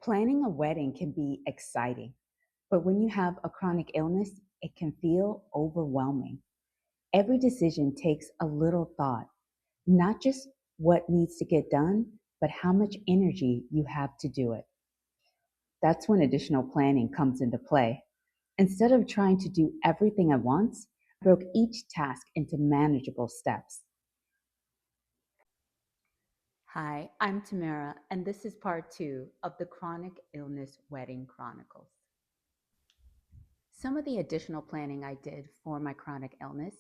Planning a wedding can be exciting, but when you have a chronic illness, it can feel overwhelming. Every decision takes a little thought, not just what needs to get done, but how much energy you have to do it. That's when additional planning comes into play. Instead of trying to do everything at once, I broke each task into manageable steps. Hi, I'm Tamara, and this is part two of the Chronic Illness Wedding Chronicles. Some of the additional planning I did for my chronic illness,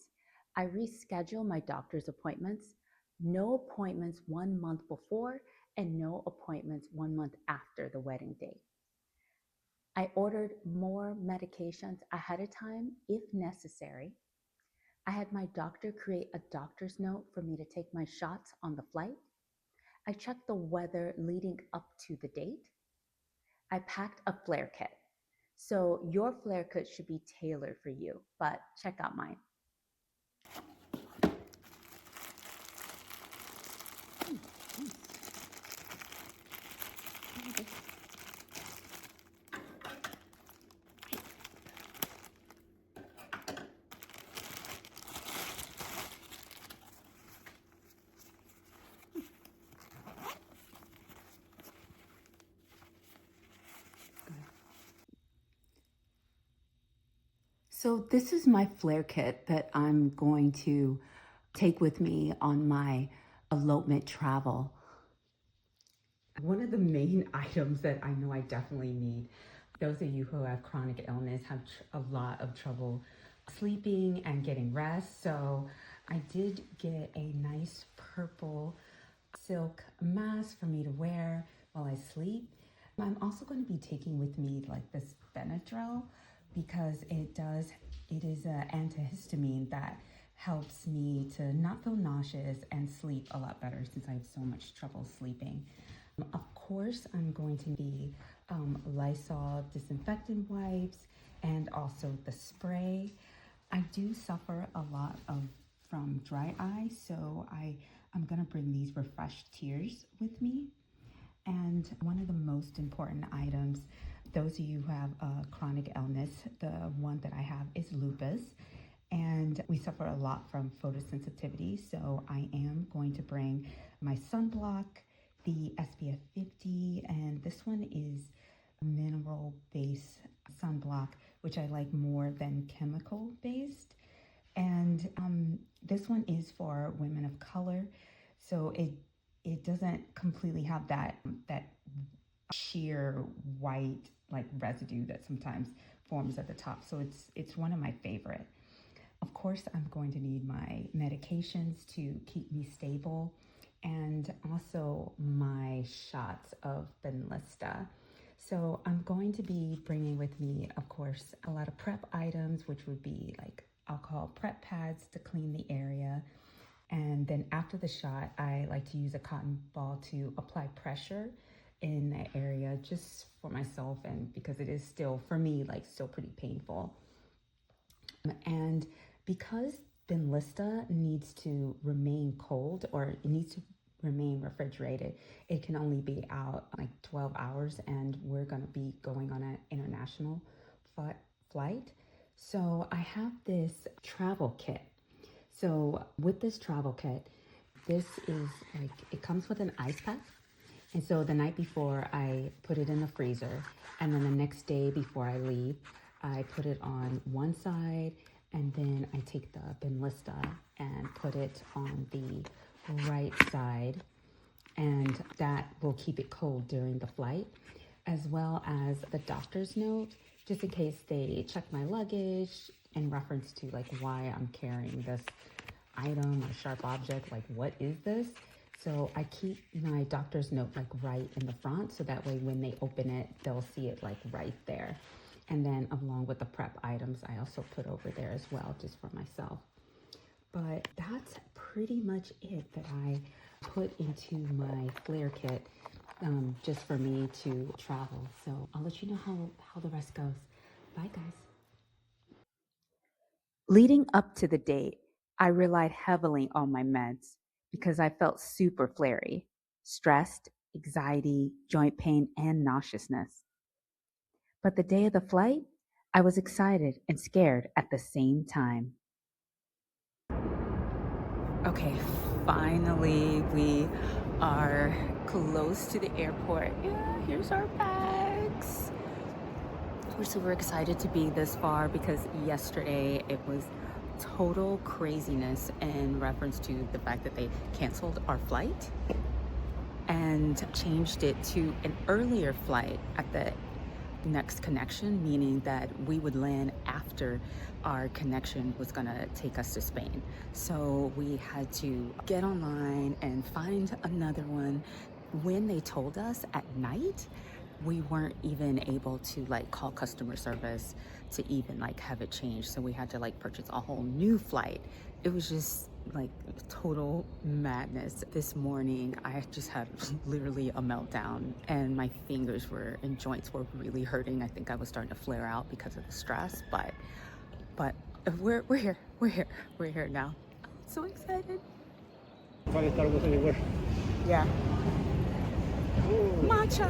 I rescheduled my doctor's appointments, no appointments 1 month before, and no appointments 1 month after the wedding date. I ordered more medications ahead of time if necessary. I had my doctor create a doctor's note for me to take my shots on the flight. I checked the weather leading up to the date. I packed a flare kit. So your flare kit should be tailored for you, but check out mine. So this is my flare kit that I'm going to take with me on my elopement travel. One of the main items that I know I definitely need, those of you who have chronic illness have a lot of trouble sleeping and getting rest. So I did get a nice purple silk mask for me to wear while I sleep. I'm also going to be taking with me like this Benadryl because it is an antihistamine that helps me to not feel nauseous and sleep a lot better since I have so much trouble sleeping. Of course, I'm going to be Lysol disinfectant wipes and also the spray. I do suffer a lot from dry eye, so I'm gonna bring these refreshed tears with me. And one of the most important items, those of you who have a chronic illness, the one that I have is lupus. And we suffer a lot from photosensitivity. So I am going to bring my sunblock, the SPF 50, and this one is mineral based sunblock, which I like more than chemical based. And this one is for women of color. So it doesn't completely have that sheer white like residue that sometimes forms at the top. So it's one of my favorite. Of course, I'm going to need my medications to keep me stable and also my shots of Benlysta. So I'm going to be bringing with me, of course, a lot of prep items, which would be like alcohol prep pads to clean the area. And then after the shot, I like to use a cotton ball to apply pressure in that area just for myself and because it is still, for me, like still pretty painful. And because Benlysta needs to remain cold or it needs to remain refrigerated, it can only be out like 12 hours and we're going to be going on an international flight. So I have this travel kit. So with this travel kit, this is like, it comes with an ice pack. And so the night before, I put it in the freezer. And then the next day before I leave, I put it on one side. And then I take the Benlysta and put it on the right side. And that will keep it cold during the flight, as well as the doctor's note, just in case they check my luggage in reference to like why I'm carrying this item or sharp object, like what is this? So I keep my doctor's note like right in the front so that way when they open it, they'll see it like right there. And then along with the prep items, I also put over there as well, just for myself. But that's pretty much it that I put into my flare kit just for me to travel. So I'll let you know how the rest goes. Bye, guys. Leading up to the date, I relied heavily on my meds because I felt super flary, stressed, anxiety, joint pain, and nauseousness. But the day of the flight, I was excited and scared at the same time. Okay, finally we are close to the airport. Yeah, here's our bags. We're super excited to be this far because yesterday it was total craziness in reference to the fact that they canceled our flight and changed it to an earlier flight at the next connection, meaning that we would land after our connection was gonna take us to Spain. So we had to get online and find another one. When they told us at night, we weren't even able to like call customer service to even like have it changed. So we had to like purchase a whole new flight. It was just like total madness. This morning I just had literally a meltdown and my fingers were and joints were really hurting. I think I was starting to flare out because of the stress, but we're here now. I'm so excited. Yeah. Matcha.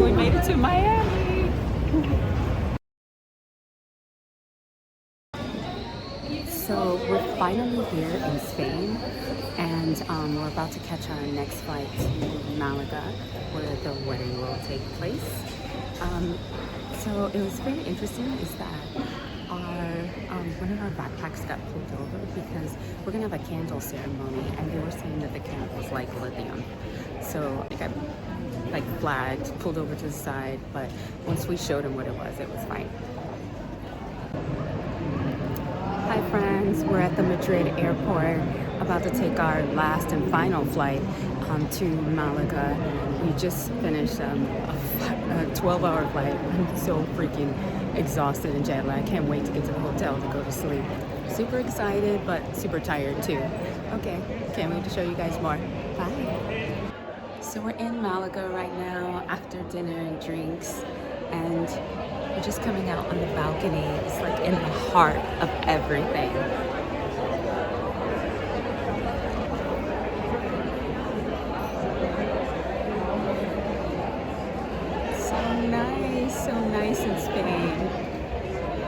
We made it to Miami. So we're finally here in Spain, and we're about to catch our next flight to Malaga, where the wedding will take place. So it was very interesting is that one of our backpacks got pulled over because we're gonna have a candle ceremony, and they were saying that the candle's like lithium. So I got like flagged, pulled over to the side, but once we showed them what it was fine. Hi friends, we're at the Madrid airport about to take our last and final flight to Malaga. We just finished a 12-hour flight. I'm so freaking exhausted and jet lagged. I can't wait to get to the hotel to go to sleep. Super excited, but super tired too. Okay, can't wait to show you guys more. Bye. So we're in Malaga right now after dinner and drinks, and we're just coming out on the balcony. It's like in the heart of everything. So nice